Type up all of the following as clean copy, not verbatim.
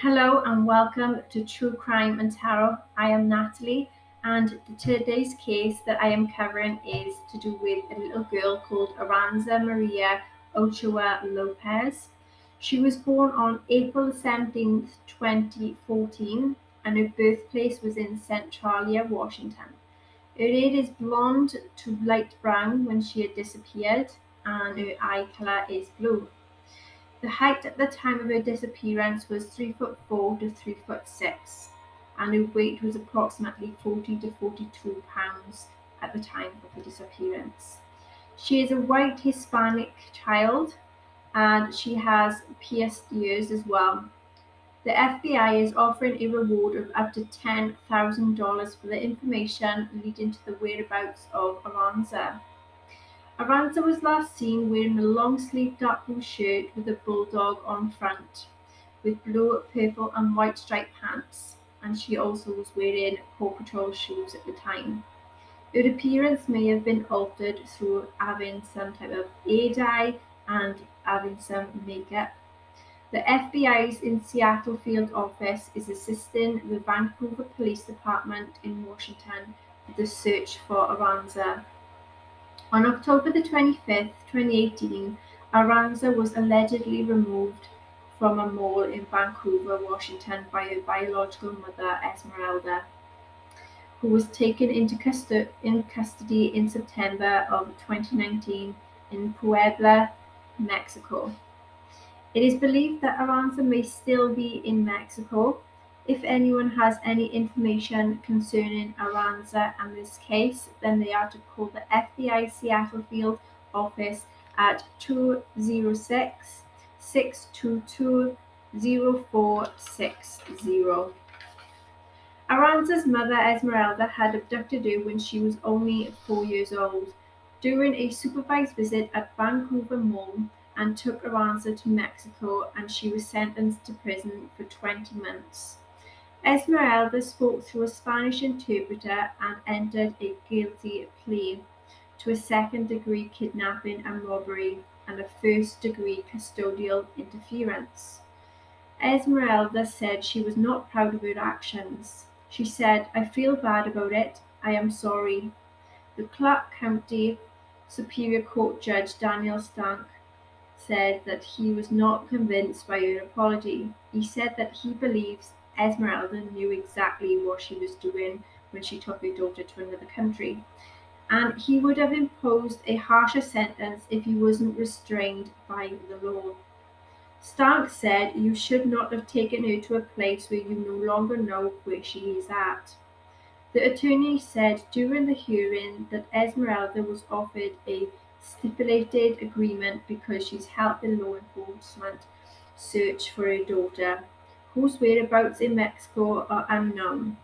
Hello and welcome to True Crime and Tarot. I am Natalie, and today's case that I am covering is to do with a little girl called Aranza Maria Ochoa Lopez. She was born on April 17th, 2014, and her birthplace was in Centralia, Washington. Her hair is blonde to light brown when she had disappeared, and her eye color is blue. The height at the time of her disappearance was 3'4" to 3'6", and her weight was approximately 40 to 42 pounds at the time of her disappearance. She is a white Hispanic child, and she has pierced ears as well. The FBI is offering a reward of up to $10,000 for the information leading to the whereabouts of Aranza. Aranza was last seen wearing a long-sleeved dark blue shirt with a bulldog on front, with blue, purple and white striped pants, and she also was wearing Paw Patrol shoes at the time. Her appearance may have been altered through having some type of hair dye and having some makeup. The FBI's in Seattle field office is assisting the Vancouver Police Department in Washington with the search for Aranza. On October the 25th, 2018, Aranza was allegedly removed from a mall in Vancouver, Washington by her biological mother, Esmeralda, who was taken into custody in September of 2019 in Puebla, Mexico. It is believed that Aranza may still be in Mexico. If anyone has any information concerning Aranza and this case, then they are to call the FBI Seattle field office at 206-622-0460. Aranza's mother, Esmeralda, had abducted her when she was only 4 years old during a supervised visit at Vancouver Mall, and took Aranza to Mexico, and she was sentenced to prison for 20 months. Esmeralda spoke through a Spanish interpreter and entered a guilty plea to a second-degree kidnapping and robbery and a first-degree custodial interference. Esmeralda said she was not proud of her actions. She said, "I feel bad about it. I am sorry." The Clark County Superior Court Judge Daniel Stank said that he was not convinced by her apology. He said that he believes Esmeralda knew exactly what she was doing when she took her daughter to another country, and he would have imposed a harsher sentence if he wasn't restrained by the law. Stark said, "You should not have taken her to a place where you no longer know where she is at." The attorney said during the hearing that Esmeralda was offered a stipulated agreement because she's helped the law enforcement search for her daughter, whose whereabouts in Mexico are unknown.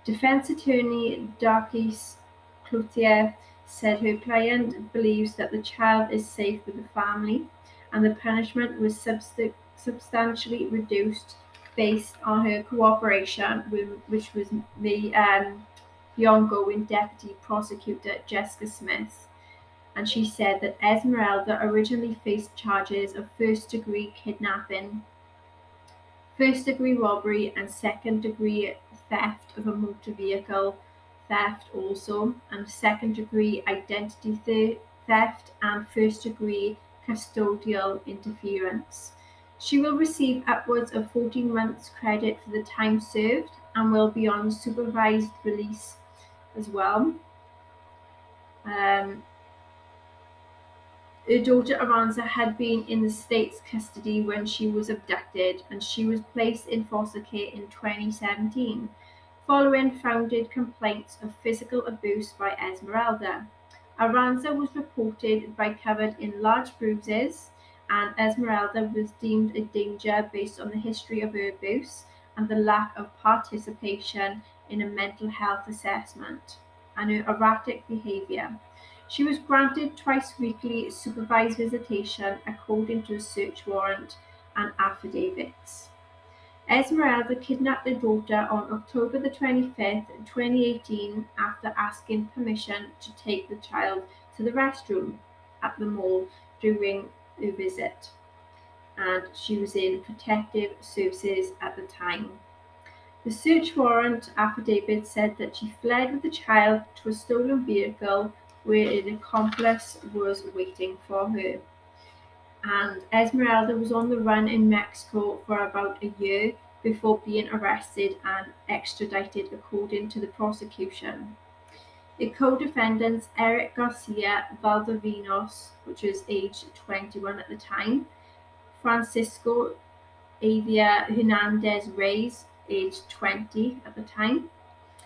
Defense attorney Darkis Cloutier said her client believes that the child is safe with the family, and the punishment was substantially reduced based on her cooperation, which was the ongoing deputy prosecutor Jessica Smith. And she said that Esmeralda originally faced charges of first-degree kidnapping, first-degree robbery, and second-degree theft of a motor vehicle theft also, and second-degree identity theft, and first-degree custodial interference. She will receive upwards of 14 months credit for the time served and will be on supervised release as well. Um, Her daughter Aranza had been in the state's custody when she was abducted, and she was placed in foster care in 2017, following founded complaints of physical abuse by Esmeralda. Aranza was reported by covered in large bruises, and Esmeralda was deemed a danger based on the history of her abuse and the lack of participation in a mental health assessment, and her erratic behavior. She was granted twice-weekly supervised visitation according to a search warrant and affidavits. Esmeralda kidnapped her daughter on October the 25th, 2018, after asking permission to take the child to the restroom at the mall during her visit. and she was in protective services at the time. The search warrant affidavit said that she fled with the child to a stolen vehicle where an accomplice was waiting for her. And Esmeralda was on the run in Mexico for about a year before being arrested and extradited according to the prosecution. The co-defendants Eric Garcia Valdovinos, which was aged 21 at the time, Francisco Avia Hernandez Reyes, aged 20 at the time,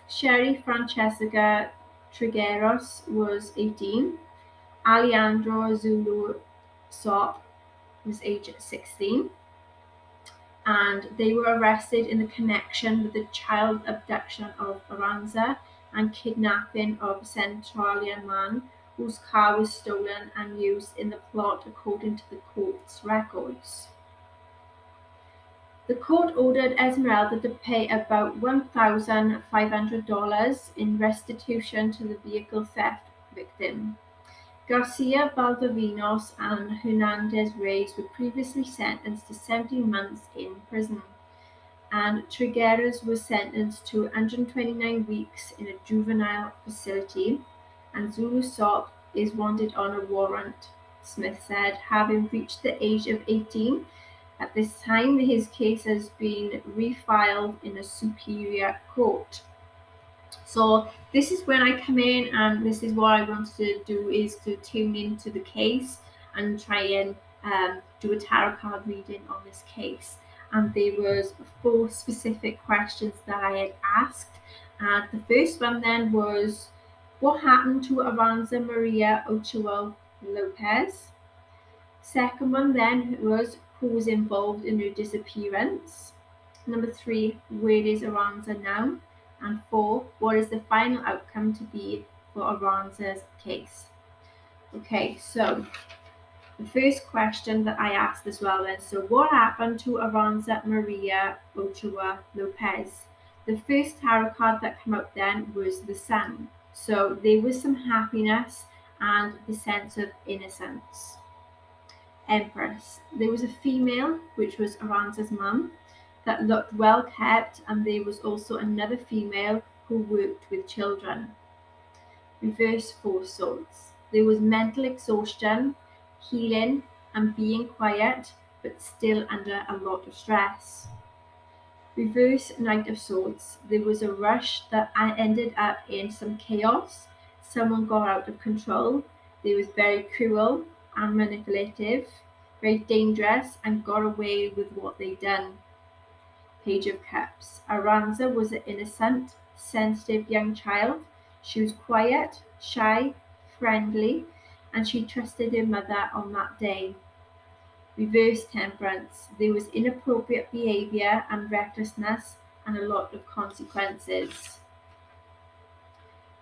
Sherry Francesca Trigueros was 18, Alejandro Zulu Sop was aged 16, and they were arrested in the connection with the child abduction of Aranza and kidnapping of a Centralian man whose car was stolen and used in the plot according to the court's records. The court ordered Esmeralda to pay about $1,500 in restitution to the vehicle theft victim. Garcia Valdovinos and Hernandez Reyes were previously sentenced to 17 months in prison, and Trigueros was sentenced to 129 weeks in a juvenile facility, and Zulu Sop is wanted on a warrant, Smith said, having reached the age of 18. At this time, his case has been refiled in a superior court. So this is when I come in, and this is what I wanted to do, is to tune into the case and try and do a tarot card reading on this case. And there was 4 specific questions that I had asked. And the first one then was, what happened to Aranza Maria Ochoa Lopez? Second one then was, who was involved in her disappearance? Number 3, where is Aranza now? And 4, what is the final outcome to be for Aranza's case? Okay, so the first question that I asked as well then, so what happened to Aranza Maria Ochoa Lopez? The first tarot card that came out then was the Sun. So there was some happiness and the sense of innocence. Empress. There was a female, which was Aranza's mum, that looked well kept, and there was also another female who worked with children. Reverse 4 swords. There was mental exhaustion, healing, and being quiet, but still under a lot of stress. Reverse Knight of Swords. There was a rush that ended up in some chaos. Someone got out of control. They was very cruel and manipulative, very dangerous, and got away with what they done. Page of Cups. Aranza was an innocent, sensitive young child. She was quiet, shy, friendly, and she trusted her mother on that day. Reverse Temperance. There was inappropriate behavior and recklessness and a lot of consequences.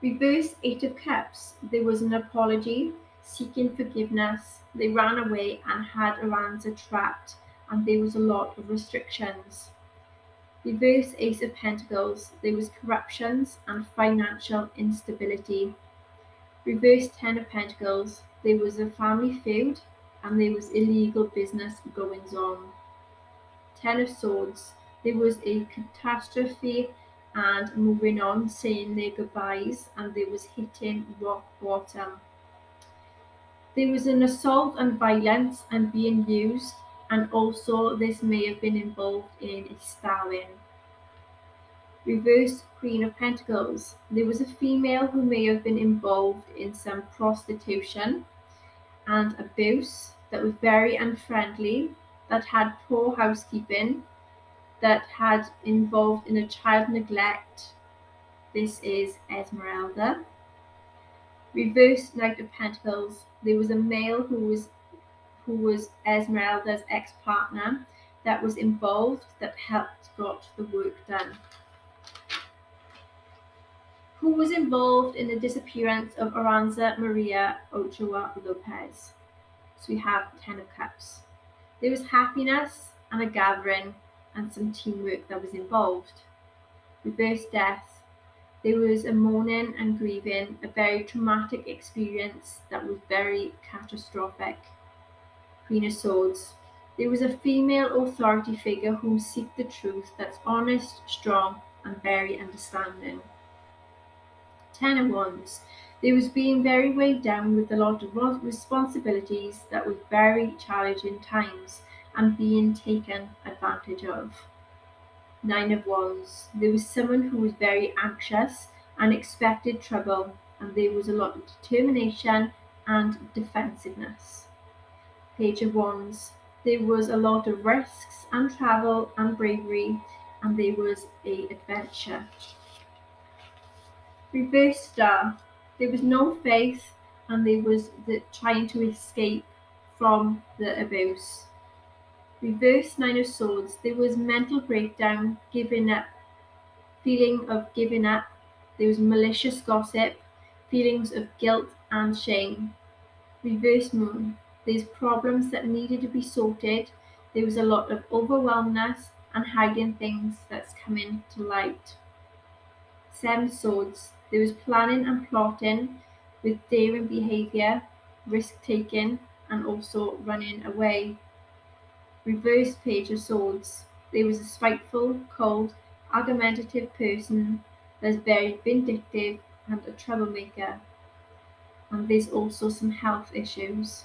Reverse Eight of Cups. There was an apology, seeking forgiveness. They ran away and had Aranza trapped, and there was a lot of restrictions. Reverse Ace of Pentacles. There was corruptions and financial instability. Reverse Ten of Pentacles. There was a family feud and there was illegal business goings on. Ten of Swords. There was a catastrophe and moving on, saying their goodbyes, and there was hitting rock bottom. There was an assault and violence and being used, and also this may have been involved in a stabbing. Reverse Queen of Pentacles. There was a female who may have been involved in some prostitution and abuse, that was very unfriendly, that had poor housekeeping, that had involved in a child neglect. This is Esmeralda. Reverse Knight of Pentacles. There was a male who was Esmeralda's ex-partner that was involved, that helped got the work done. Who was involved in the disappearance of Aranza Maria Ochoa Lopez? So we have Ten of Cups. There was happiness and a gathering and some teamwork that was involved. Reverse Death. There was a mourning and grieving, a very traumatic experience that was very catastrophic. Queen of Swords. There was a female authority figure who seek the truth that's honest, strong, and very understanding. 10 of Wands. They was being very weighed down with a lot of responsibilities that was very challenging times and being taken advantage of. 9 of Wands. There was someone who was very anxious and expected trouble, and there was a lot of determination and defensiveness. Page of Wands. There was a lot of risks and travel and bravery, and there was a adventure. Reverse Star. There was no faith, and there was the trying to escape from the abuse. Reverse Nine of Swords. There was mental breakdown, giving up, feeling of giving up. There was malicious gossip, feelings of guilt and shame. Reverse Moon. There's problems that needed to be sorted. There was a lot of overwhelmness and hiding things that's coming to light. 7 Swords. There was planning and plotting with daring behaviour, risk taking, and also running away. Reverse Page of Swords. There was a spiteful, cold, argumentative person that's very vindictive and a troublemaker. And there's also some health issues.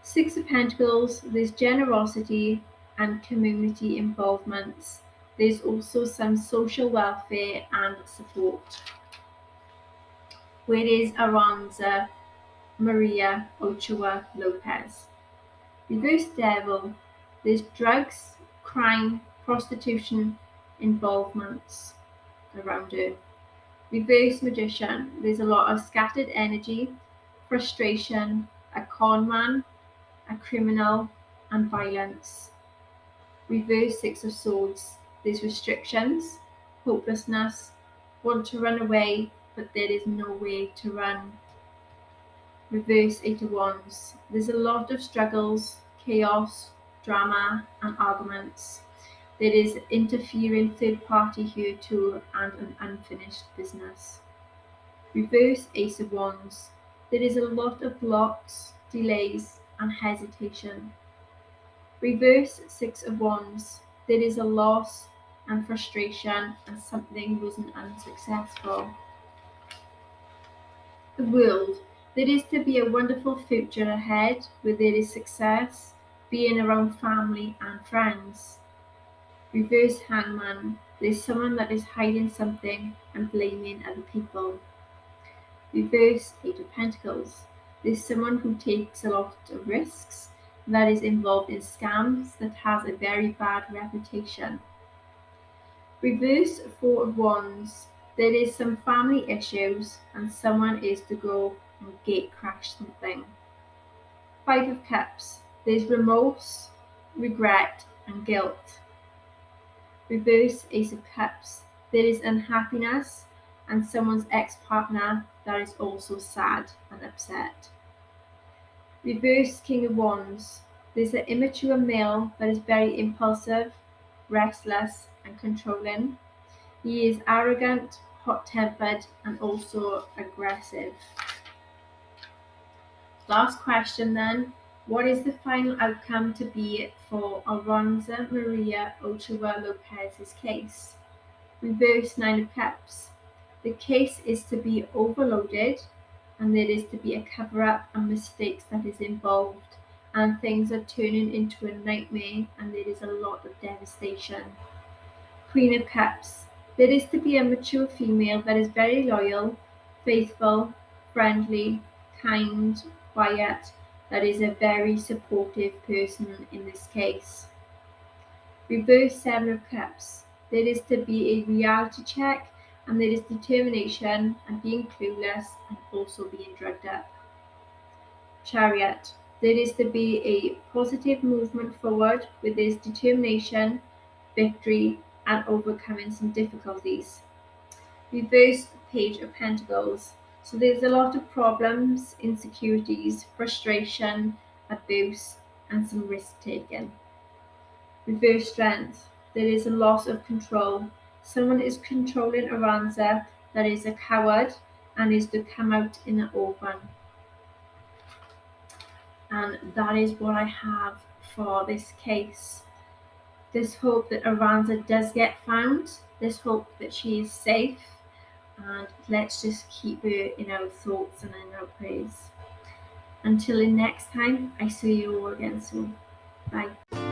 6 of Pentacles. There's generosity and community involvements. There's also some social welfare and support. Where is Aranza Maria Ochoa Lopez? Reverse Devil. There's drugs, crime, prostitution involvements around her. Reverse Magician. There's a lot of scattered energy, frustration, a con man, a criminal, and violence. Reverse Six of Swords. There's restrictions, hopelessness, want to run away, but there is no way to run. Reverse Eight of Wands. There's a lot of struggles, chaos, drama, and arguments. There is interfering third party here too, and an unfinished business. Reverse Ace of Wands. There is a lot of blocks, delays, and hesitation. Reverse Six of Wands. There is a loss and frustration, and something wasn't unsuccessful. The World. There is to be a wonderful future ahead where there is success, being around family and friends. Reverse Hangman. There's someone that is hiding something and blaming other people. Reverse Eight of Pentacles. There's someone who takes a lot of risks, that is involved in scams, that has a very bad reputation. Reverse Four of Wands. There is some family issues and someone is to go and gate crash something. 5 of Cups. There's remorse, regret, and guilt. Reverse Ace of Cups. There is unhappiness and someone's ex-partner that is also sad and upset. Reverse King of Wands. There's an immature male that is very impulsive, restless, and controlling. He is arrogant, hot-tempered, and also aggressive. Last question then. What is the final outcome to be for Aranza Maria Ochoa Lopez's case? Reverse Nine of Cups. The case is to be overloaded, and there is to be a cover-up and mistakes that is involved, and things are turning into a nightmare, and there is a lot of devastation. Queen of Cups. There is to be a mature female that is very loyal, faithful, friendly, kind, quiet, that is a very supportive person in this case. Reverse Seven of Cups. There is to be a reality check, and there is determination and being clueless and also being drugged up. Chariot. There is to be a positive movement forward with this determination, victory, and overcoming some difficulties. Reverse Page of Pentacles. So there's a lot of problems, insecurities, frustration, abuse, and some risk taken. Reverse Strength. There is a loss of control. Someone is controlling Aranza that is a coward and is to come out in the open. And that is what I have for this case. There's hope that Aranza does get found. There's hope that she is safe. And let's just keep her in our thoughts and in our prayers. Until next time, I see you all again soon. Bye.